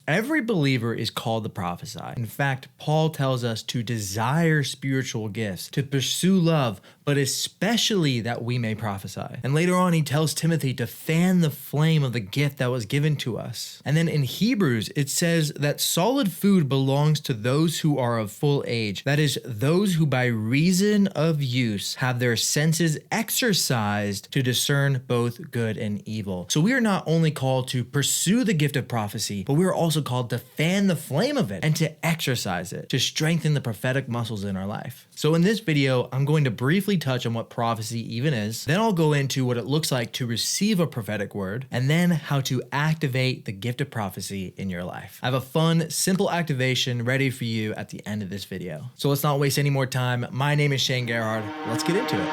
Every believer is called to prophesy. In fact, Paul tells us to desire spiritual gifts, to pursue love, but especially that we may prophesy. And later on, he tells Timothy to fan the flame of the gift that was given to us. And then in Hebrews, it says that solid food belongs to those who are of full age. That is, those who by reason of use have their senses exercised to discern both good and evil. So we are not only called to pursue the gift of prophecy, but we are also called to fan the flame of it and to exercise it, to strengthen the prophetic muscles in our life. So in this video, I'm going to briefly touch on what prophecy even is. Then I'll go into what it looks like to receive a prophetic word, and then how to activate the gift of prophecy in your life. I have a fun, simple activation ready for you at the end of this video. So let's not waste any more time. My name is Shane Gerhard. Let's get into it.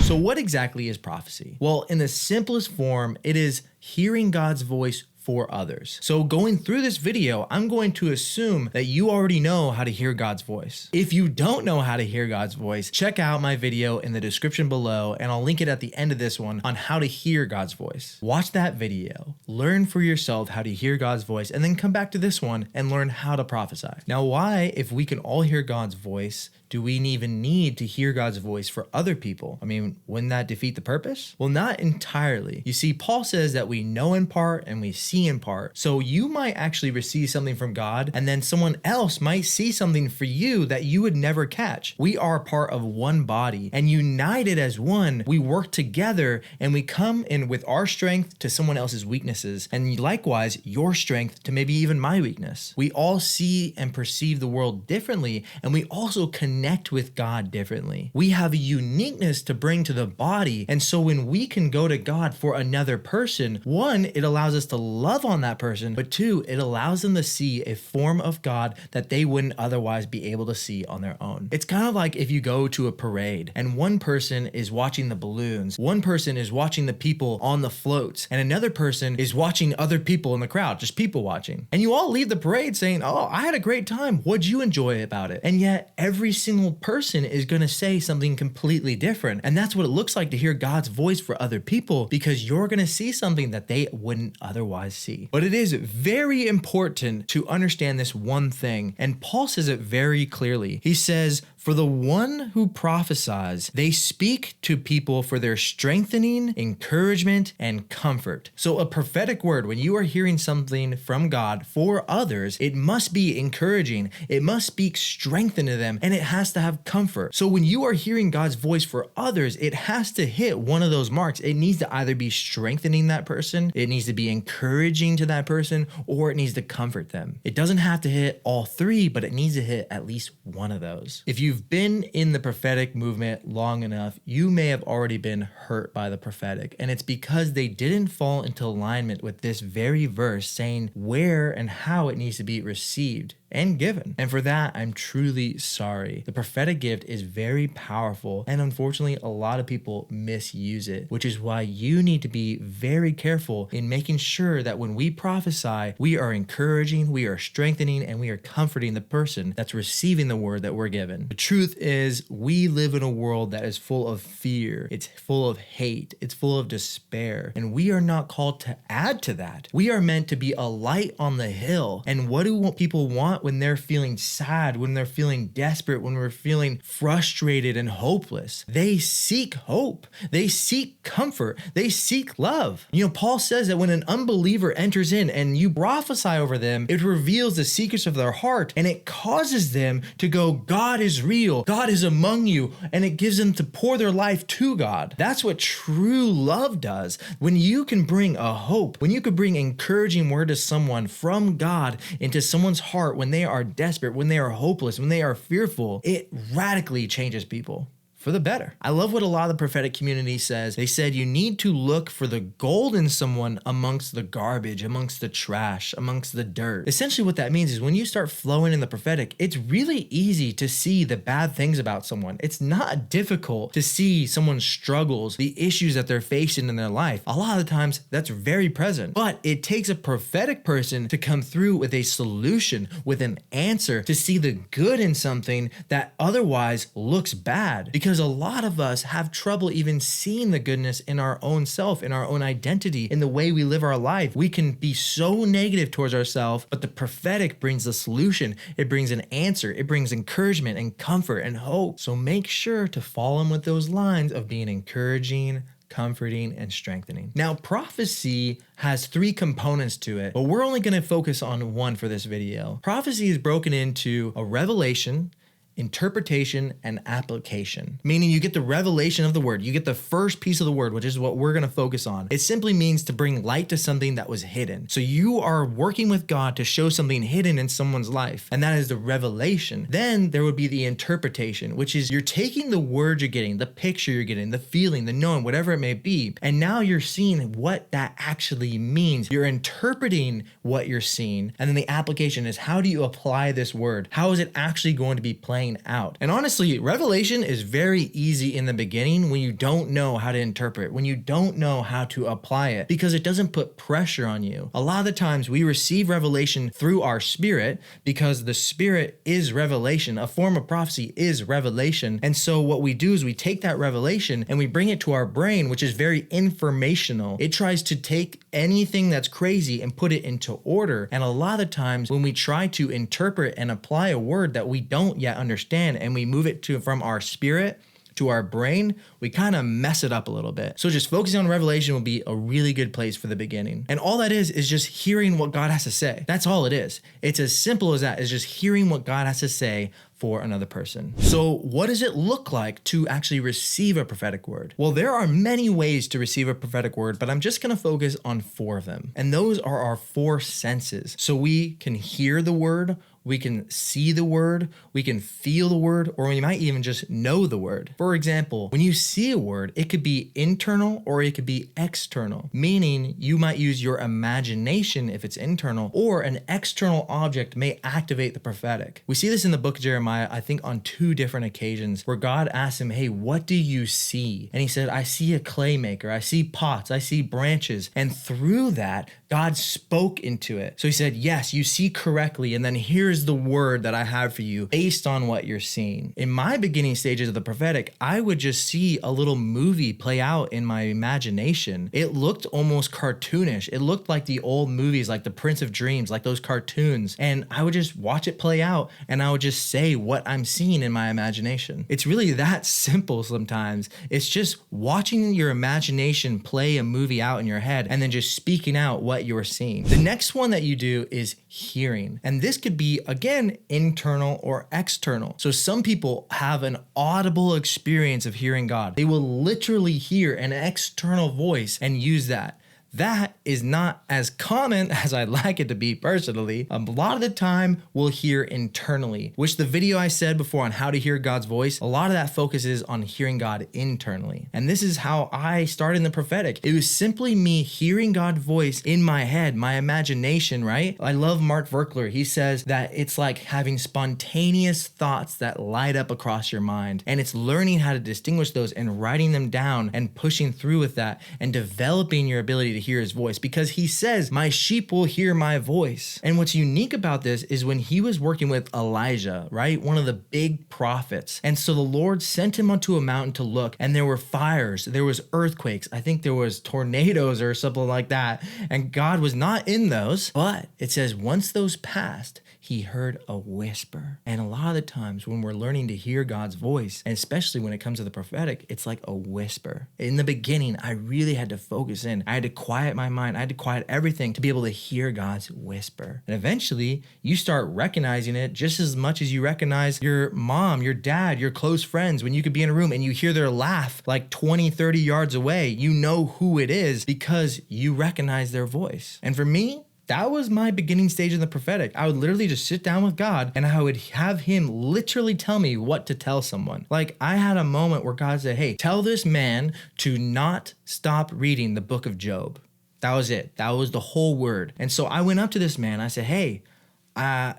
So what exactly is prophecy? Well, in the simplest form, it is hearing God's voice for others. So going through this video, I'm going to assume that you already know how to hear God's voice. If you don't know how to hear God's voice, check out my video in the description below, and I'll link it at the end of this one on how to hear God's voice. Watch that video, learn for yourself how to hear God's voice, and then come back to this one and learn how to prophesy. Now, why, if we can all hear God's voice, do we even need to hear God's voice for other people? I mean, wouldn't that defeat the purpose? Well, not entirely. You see, Paul says that we know in part and we see in part. So you might actually receive something from God, and then someone else might see something for you that you would never catch. We are part of one body, and united as one, we work together and we come in with our strength to someone else's weaknesses, and likewise, your strength to maybe even my weakness. We all see and perceive the world differently, and we also connect with God differently. We have a uniqueness to bring to the body, and so when we can go to God for another person, one, it allows us to love on that person, but two, it allows them to see a form of God that they wouldn't otherwise be able to see on their own. It's kind of like if you go to a parade and one person is watching the balloons, one person is watching the people on the floats, and another person is watching other people in the crowd, just people watching. And you all leave the parade saying, "Oh, I had a great time. What'd you enjoy about it?" And yet every single person is going to say something completely different. And that's what it looks like to hear God's voice for other people, because you're going to see something that they wouldn't otherwise see. But it is very important to understand this one thing, and Paul says it very clearly. He says, "For the one who prophesies, they speak to people for their strengthening, encouragement, and comfort." So a prophetic word, when you are hearing something from God for others, it must be encouraging, it must speak strength into them, and it has to have comfort. So when you are hearing God's voice for others, it has to hit one of those marks. It needs to either be strengthening that person, it needs to be encouraging to that person, or it needs to comfort them. It doesn't have to hit all three, but it needs to hit at least one of those. If you've been in the prophetic movement long enough, you may have already been hurt by the prophetic, and it's because they didn't fall into alignment with this very verse saying where and how it needs to be received and given. And for that, I'm truly sorry. The prophetic gift is very powerful, and unfortunately, a lot of people misuse it, which is why you need to be very careful in making sure that when we prophesy, we are encouraging, we are strengthening, and we are comforting the person that's receiving the word that we're given. The truth is, we live in a world that is full of fear, it's full of hate, it's full of despair, and we are not called to add to that. We are meant to be a light on the hill. And what do people want when they're feeling sad, when they're feeling desperate, when we're feeling frustrated and hopeless? They seek hope. They seek comfort. They seek love. You know, Paul says that when an unbeliever enters in and you prophesy over them, it reveals the secrets of their heart, and it causes them to go, "God is real. God is among you." And it gives them to pour their life to God. That's what true love does. When you can bring a hope, when you can bring encouraging word to someone from God into someone's heart when they are desperate, when they are hopeless, when they are fearful, it radically changes people for the better. I love what a lot of the prophetic community says. They said you need to look for the gold in someone amongst the garbage, amongst the trash, amongst the dirt. Essentially what that means is when you start flowing in the prophetic, it's really easy to see the bad things about someone. It's not difficult to see someone's struggles, the issues that they're facing in their life. A lot of the times that's very present, but it takes a prophetic person to come through with a solution, with an answer, to see the good in something that otherwise looks bad. Because because a lot of us have trouble even seeing the goodness in our own self, in our own identity, in the way we live our life. We can be so negative towards ourselves, but the prophetic brings the solution. It brings an answer. It brings encouragement and comfort and hope. So make sure to fall in with those lines of being encouraging, comforting, and strengthening. Now, prophecy has 3 components to it, but we're only going to focus on one for this video. Prophecy is broken into a revelation, interpretation, and application, meaning you get the revelation of the word. You get the first piece of the word, which is what we're going to focus on. It simply means to bring light to something that was hidden. So you are working with God to show something hidden in someone's life, and that is the revelation. Then there would be the interpretation, which is you're taking the word you're getting, the picture you're getting, the feeling, the knowing, whatever it may be, and now you're seeing what that actually means. You're interpreting what you're seeing, and then the application is, how do you apply this word? How is it actually going to be playing out? And honestly, revelation is very easy in the beginning when you don't know how to interpret, when you don't know how to apply it, because it doesn't put pressure on you. A lot of the times we receive revelation through our spirit because the spirit is revelation. A form of prophecy is revelation. And so what we do is we take that revelation and we bring it to our brain, which is very informational. It tries to take anything that's crazy and put it into order. And a lot of times when we try to interpret and apply a word that we don't yet understand, and we move it from our spirit to our brain, we kind of mess it up a little bit. So just focusing on revelation will be a really good place for the beginning. And all that is just hearing what God has to say. That's all it is. It's as simple as that, is just hearing what God has to say for another person. So what does it look like to actually receive a prophetic word? Well, there are many ways to receive a prophetic word, but I'm just going to focus on 4 of them. And those are our 4 senses. So we can hear the word, we can see the word, we can feel the word, or we might even just know the word. For example, when you see a word, it could be internal or it could be external, meaning you might use your imagination if it's internal, or an external object may activate the prophetic. We see this in the book of Jeremiah, I think on 2 different occasions, where God asked him, hey, what do you see? And he said, I see a clay maker, I see pots, I see branches. And through that, God spoke into it. So he said, yes, you see correctly. And then here's the word that I have for you based on what you're seeing. In my beginning stages of the prophetic, I would just see a little movie play out in my imagination. It looked almost cartoonish. It looked like the old movies, like the Prince of Dreams, like those cartoons. And I would just watch it play out and I would just say what I'm seeing in my imagination. It's really that simple sometimes. It's just watching your imagination play a movie out in your head and then just speaking out what you're seeing. The next one that you do is hearing. And this could be, again, internal or external. So some people have an audible experience of hearing God. They will literally hear an external voice and use that. That is not as common as I'd like it to be personally. A lot of the time we'll hear internally, which the video I said before on how to hear God's voice, a lot of that focuses on hearing God internally. And this is how I started in the prophetic. It was simply me hearing God's voice in my head, my imagination, right? I love Mark Verkler. He says that it's like having spontaneous thoughts that light up across your mind. And it's learning how to distinguish those and writing them down and pushing through with that and developing your ability to hear his voice, because he says, my sheep will hear my voice. And what's unique about this is when he was working with Elijah, right? One of the big prophets. And so the Lord sent him onto a mountain to look, and there were fires, there was earthquakes, I think there was tornadoes or something like that. And God was not in those, but it says once those passed, he heard a whisper. And a lot of the times when we're learning to hear God's voice, and especially when it comes to the prophetic, it's like a whisper. In the beginning, I really had to focus in. I had to quiet my mind. I had to quiet everything to be able to hear God's whisper. And eventually, you start recognizing it just as much as you recognize your mom, your dad, your close friends. When you could be in a room and you hear their laugh like 20, 30 yards away, you know who it is because you recognize their voice. And for me, that was my beginning stage in the prophetic. I would literally just sit down with God and I would have him literally tell me what to tell someone. Like I had a moment where God said, hey, tell this man to not stop reading the book of Job. That was it. That was the whole word. And so I went up to this man. I said, hey,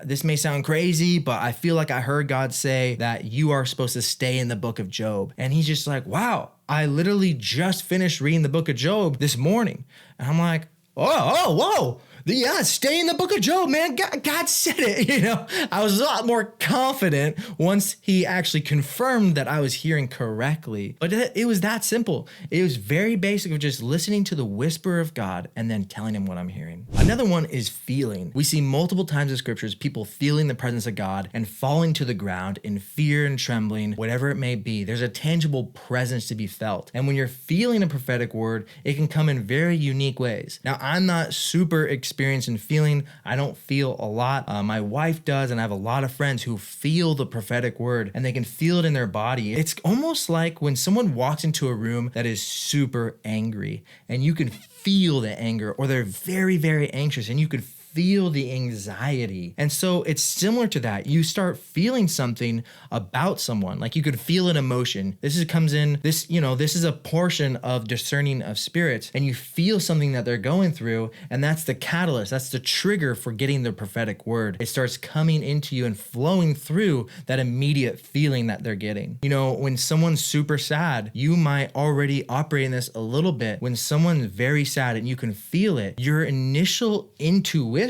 this may sound crazy, but I feel like I heard God say that you are supposed to stay in the book of Job. And he's just like, wow, I literally just finished reading the book of Job this morning. And I'm like, whoa. Yeah, stay in the book of Job, man. God said it. I was a lot more confident once he actually confirmed that I was hearing correctly. But it was that simple. It was very basic of just listening to the whisper of God and then telling him what I'm hearing. Another one is feeling. We see multiple times in scriptures people feeling the presence of God and falling to the ground in fear and trembling, whatever it may be. There's a tangible presence to be felt. And when you're feeling a prophetic word, it can come in very unique ways. Now, I'm not super experienced in feeling. I don't feel a lot. My wife does, and I have a lot of friends who feel the prophetic word and they can feel it in their body. It's almost like when someone walks into a room that is super angry and you can feel the anger, or they're very, very anxious and you could feel the anxiety. And so it's similar to that. You start feeling something about someone, like you could feel an emotion. This is a portion of discerning of spirits, and you feel something that they're going through, and that's the catalyst. That's the trigger for getting the prophetic word. It starts coming into you and flowing through that immediate feeling that they're getting. When someone's super sad, you might already operate in this a little bit. When someone's very sad and you can feel it, your initial intuition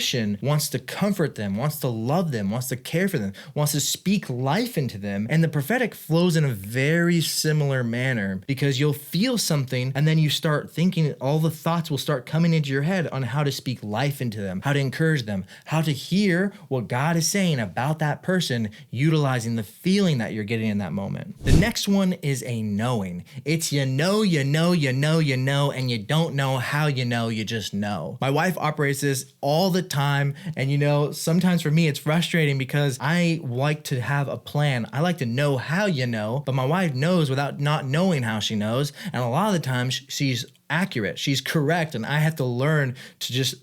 wants to comfort them, wants to love them, wants to care for them, wants to speak life into them. And the prophetic flows in a very similar manner, because you'll feel something and then you start thinking, all the thoughts will start coming into your head on how to speak life into them, how to encourage them, how to hear what God is saying about that person, utilizing the feeling that you're getting in that moment. The next one is a knowing. It's and you don't know how you just know. My wife operates this all the time, and sometimes for me it's frustrating because I like to have a plan. I like to know how but my wife knows without not knowing how she knows, and a lot of the times she's accurate, she's correct, and I have to learn to just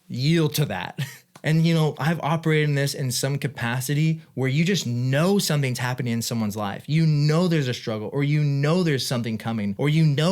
yield to that. And I've operated in this in some capacity where you just know something's happening in someone's life. There's a struggle, or there's something coming, or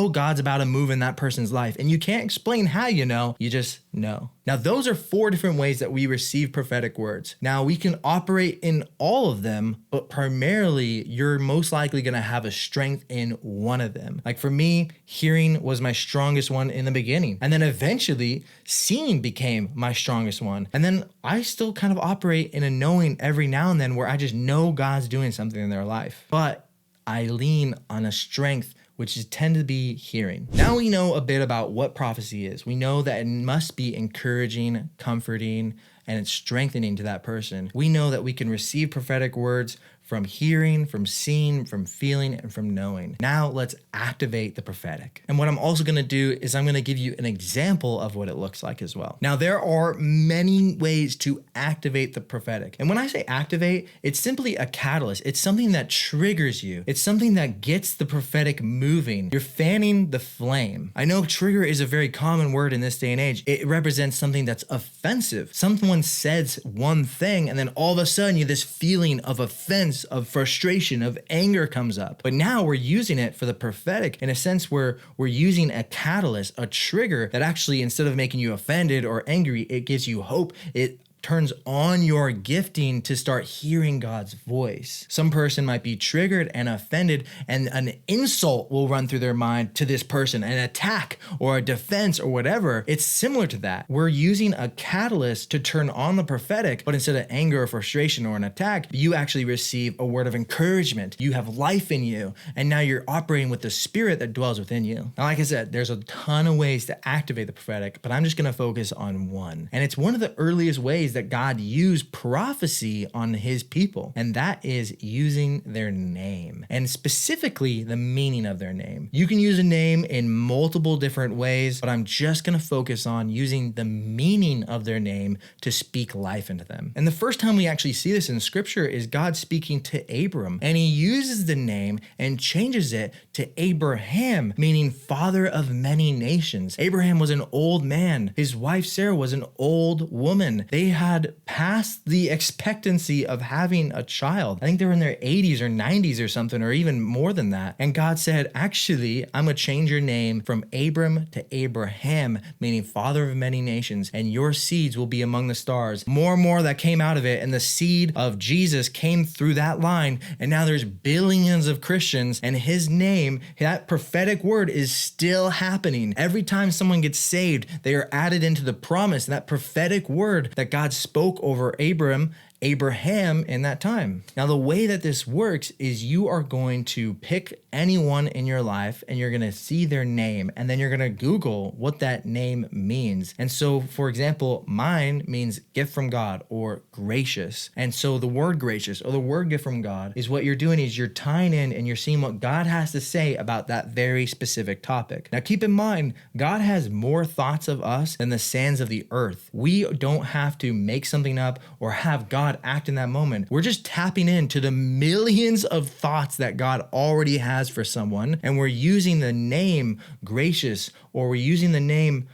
God's about to move in that person's life, and you can't explain how you just know. Now, those are 4 different ways that we receive prophetic words. Now, we can operate in all of them, but primarily you're most likely going to have a strength in one of them. Like for me, hearing was my strongest one in the beginning. And then eventually seeing became my strongest one. And then I still kind of operate in a knowing every now and then where I just know God's doing something in their life. But I lean on a strength which tend to be hearing. Now we know a bit about what prophecy is. We know that it must be encouraging, comforting, and it's strengthening to that person. We know that we can receive prophetic words from hearing, from seeing, from feeling, and from knowing. Now let's activate the prophetic. And what I'm also gonna do is I'm gonna give you an example of what it looks like as well. Now there are many ways to activate the prophetic. And when I say activate, it's simply a catalyst. It's something that triggers you. It's something that gets the prophetic moving. You're fanning the flame. I know trigger is a very common word in this day and age. It represents something that's offensive. Someone says one thing and then all of a sudden you have this feeling of offense, of frustration, of anger comes up. But now we're using it for the prophetic in a sense where we're using a catalyst, a trigger that actually, instead of making you offended or angry, it gives you hope. It turns on your gifting to start hearing God's voice. Some person might be triggered and offended, and an insult will run through their mind to this person, an attack or a defense or whatever. It's similar to that. We're using a catalyst to turn on the prophetic, but instead of anger or frustration or an attack, you actually receive a word of encouragement. You have life in you, and now you're operating with the spirit that dwells within you. Now, like I said, there's a ton of ways to activate the prophetic, but I'm just gonna focus on one. And it's one of the earliest ways that God used prophecy on his people, and that is using their name, and specifically the meaning of their name. You can use a name in multiple different ways, but I'm just going to focus on using the meaning of their name to speak life into them. And the first time we actually see this in scripture is God speaking to Abram, and he uses the name and changes it to Abraham, meaning father of many nations. Abraham was an old man. His wife Sarah was an old woman. They had passed the expectancy of having a child. I think they were in their 80s or 90s or something, or even more than that. And God said, actually, I'm going to change your name from Abram to Abraham, meaning father of many nations, and your seeds will be among the stars. More and more that came out of it, and the seed of Jesus came through that line, and now there's billions of Christians, and his name, that prophetic word is still happening. Every time someone gets saved, they are added into the promise, that prophetic word that God spoke over Abraham in that time. Now, the way that this works is you are going to pick anyone in your life and you're going to see their name, and then you're going to Google what that name means. And so, for example, mine means gift from God or gracious. And so the word gracious or the word gift from God is what you're doing is you're tying in and you're seeing what God has to say about that very specific topic. Now, keep in mind, God has more thoughts of us than the sands of the earth. We don't have to make something up or have God act in that moment. We're just tapping into the millions of thoughts that God already has for someone, and we're using the name gracious, or we're using the name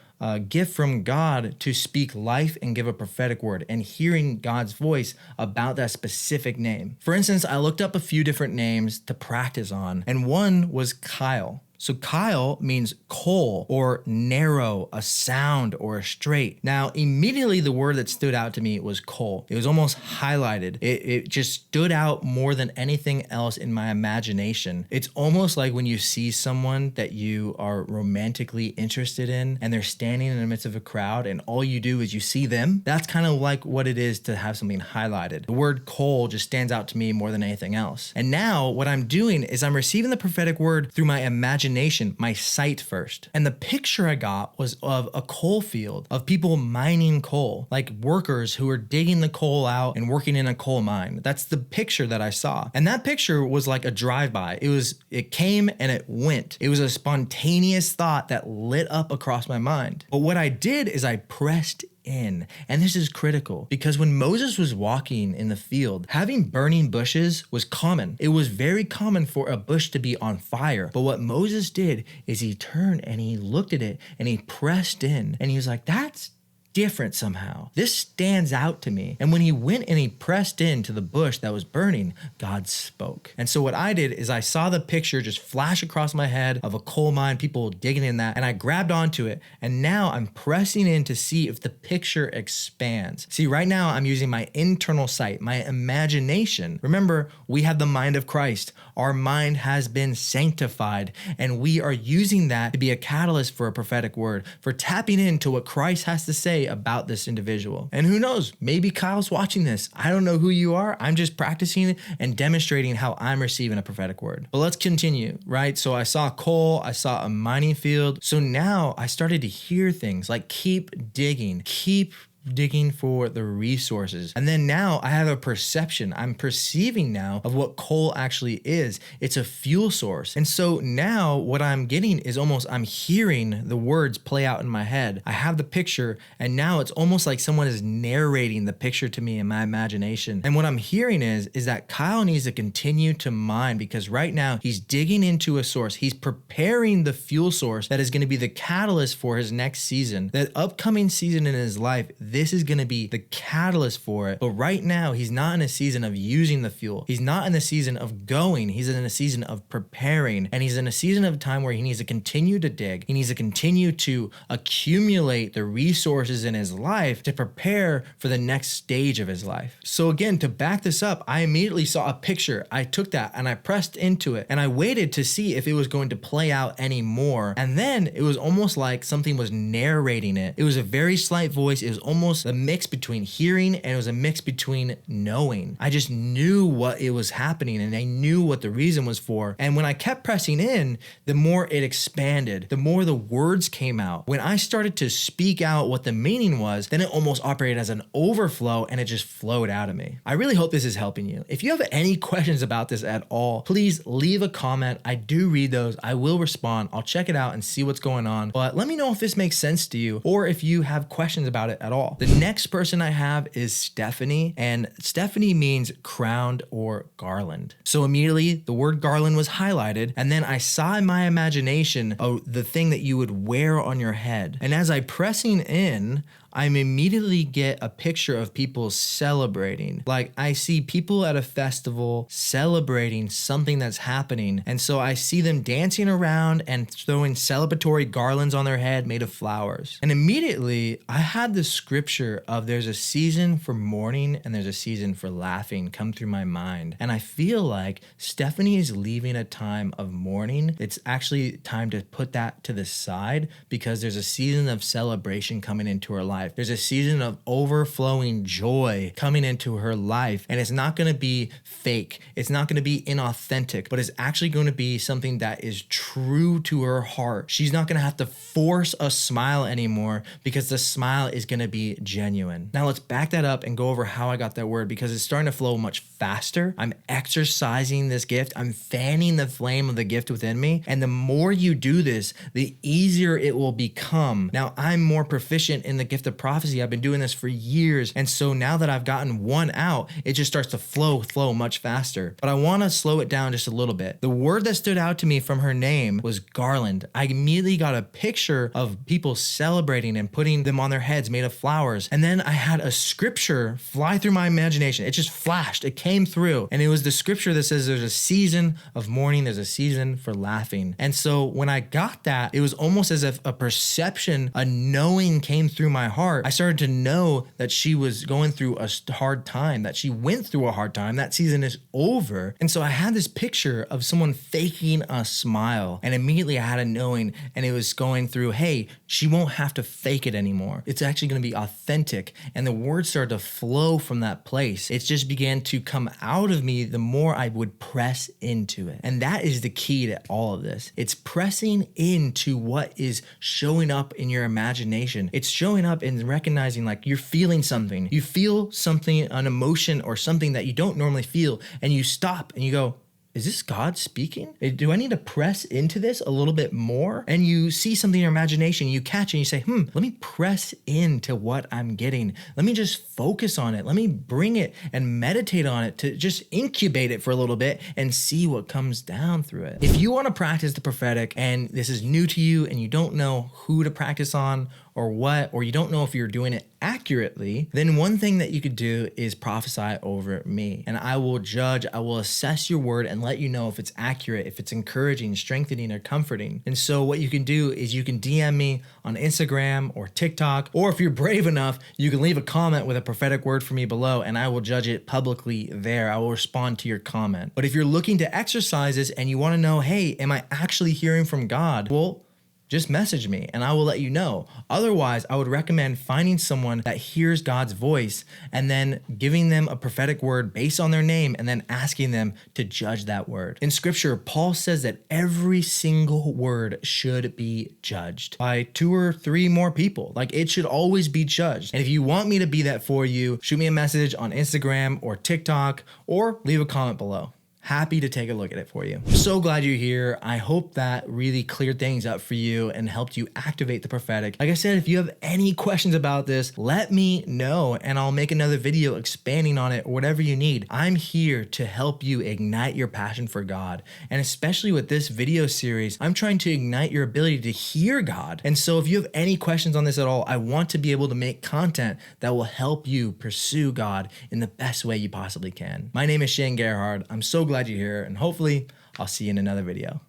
gift from God to speak life and give a prophetic word, and hearing God's voice about that specific name. For instance, I looked up a few different names to practice on, and one was Kyle. So Kyle means coal or narrow, a sound or a straight. Now, immediately the word that stood out to me was coal. It was almost highlighted. It just stood out more than anything else in my imagination. It's almost like when you see someone that you are romantically interested in and they're standing in the midst of a crowd and all you do is you see them. That's kind of like what it is to have something highlighted. The word coal just stands out to me more than anything else. And now what I'm doing is I'm receiving the prophetic word through my imagination, my sight first. And the picture I got was of a coal field of people mining coal, like workers who are digging the coal out and working in a coal mine. That's the picture that I saw. And that picture was like a drive-by. It came and it went. It was a spontaneous thought that lit up across my mind. But what I did is I pressed in. And this is critical because when Moses was walking in the field, having burning bushes was common. It was very common for a bush to be on fire. But what Moses did is he turned and he looked at it and he pressed in and he was like, that's different somehow. This stands out to me. And when he went and he pressed into the bush that was burning, God spoke. And so what I did is I saw the picture just flash across my head of a coal mine, people digging in that, and I grabbed onto it. And now I'm pressing in to see if the picture expands. See, right now I'm using my internal sight, my imagination. Remember, we have the mind of Christ. Our mind has been sanctified, and we are using that to be a catalyst for a prophetic word, for tapping into what Christ has to say about this individual. And who knows, maybe Kyle's watching this. I don't know who you are. I'm just practicing and demonstrating how I'm receiving a prophetic word. But let's continue, right? So I saw coal, I saw a mining field. So now I started to hear things like keep digging for the resources. And then now I have a perception. I'm perceiving now of what coal actually is. It's a fuel source. And so now what I'm getting is almost I'm hearing the words play out in my head. I have the picture, and now it's almost like someone is narrating the picture to me in my imagination. And what I'm hearing is that Kyle needs to continue to mine, because right now he's digging into a source. He's preparing the fuel source that is going to be the catalyst for his next season, that upcoming season in his life. This is going to be the catalyst for it. But right now, he's not in a season of using the fuel. He's not in the season of going. He's in a season of preparing. And he's in a season of time where he needs to continue to dig. He needs to continue to accumulate the resources in his life to prepare for the next stage of his life. So again, to back this up, I immediately saw a picture. I took that and I pressed into it and I waited to see if it was going to play out anymore. And then it was almost like something was narrating it. It was a very slight voice. It was almost a mix between hearing and it was a mix between knowing. I just knew what it was happening and I knew what the reason was for. And when I kept pressing in, the more it expanded, the more the words came out. When I started to speak out what the meaning was, then it almost operated as an overflow and it just flowed out of me. I really hope this is helping you. If you have any questions about this at all, please leave a comment. I do read those. I will respond. I'll check it out and see what's going on. But let me know if this makes sense to you or if you have questions about it at all. The next person I have is Stephanie, and Stephanie means crowned or garland. So immediately the word garland was highlighted, and then I saw in my imagination the thing that you would wear on your head. And as I pressing in, I immediately get a picture of people celebrating. Like I see people at a festival celebrating something that's happening. And so I see them dancing around and throwing celebratory garlands on their head made of flowers. And immediately I had the scripture of there's a season for mourning and there's a season for laughing come through my mind. And I feel like Stephanie is leaving a time of mourning. It's actually time to put that to the side because there's a season of celebration coming into her life. There's a season of overflowing joy coming into her life. And it's not going to be fake. It's not going to be inauthentic, but it's actually going to be something that is true to her heart. She's not going to have to force a smile anymore because the smile is going to be genuine. Now let's back that up and go over how I got that word because it's starting to flow much faster. I'm exercising this gift. I'm fanning the flame of the gift within me. And the more you do this, the easier it will become. Now I'm more proficient in the gift of prophecy. I've been doing this for years. And so now that I've gotten one out, it just starts to flow much faster. But I want to slow it down just a little bit. The word that stood out to me from her name was garland. I immediately got a picture of people celebrating and putting them on their heads made of flowers. And then I had a scripture fly through my imagination. It just flashed. It came through. And it was the scripture that says there's a season of mourning. There's a season for laughing. And so when I got that, it was almost as if a perception, a knowing came through my heart. I started to know that she was going through a hard time, that she went through a hard time. That season is over. And so I had this picture of someone faking a smile. And immediately I had a knowing, and it was going through, hey, she won't have to fake it anymore. It's actually going to be authentic. And the words started to flow from that place. It just began to come out of me the more I would press into it. And that is the key to all of this. It's pressing into what is showing up in your imagination. It's showing up and recognizing like you're feeling something. You feel something, an emotion or something that you don't normally feel, and you stop and you go, is this God speaking? Do I need to press into this a little bit more? And you see something in your imagination, you catch it and you say, let me press into what I'm getting. Let me just focus on it. Let me bring it and meditate on it to just incubate it for a little bit and see what comes down through it. If you want to practice the prophetic and this is new to you and you don't know who to practice on or what, or you don't know if you're doing it accurately, then one thing that you could do is prophesy over me. And I will judge, I will assess your word and let you know if it's accurate, if it's encouraging, strengthening, or comforting. And so what you can do is you can DM me on Instagram or TikTok, or if you're brave enough, you can leave a comment with a prophetic word for me below and I will judge it publicly there. I will respond to your comment. But if you're looking to exercise this and you want to know, hey, am I actually hearing from God? Well, just message me and I will let you know. Otherwise, I would recommend finding someone that hears God's voice and then giving them a prophetic word based on their name and then asking them to judge that word. In scripture, Paul says that every single word should be judged by 2 or 3 more people. Like it should always be judged. And if you want me to be that for you, shoot me a message on Instagram or TikTok or leave a comment below. Happy to take a look at it for you. So glad you're here. I hope that really cleared things up for you and helped you activate the prophetic. Like I said, if you have any questions about this, let me know and I'll make another video expanding on it or whatever you need. I'm here to help you ignite your passion for God. And especially with this video series, I'm trying to ignite your ability to hear God. And so if you have any questions on this at all, I want to be able to make content that will help you pursue God in the best way you possibly can. My name is Shane Gerhard. I'm so glad you're here and hopefully I'll see you in another video.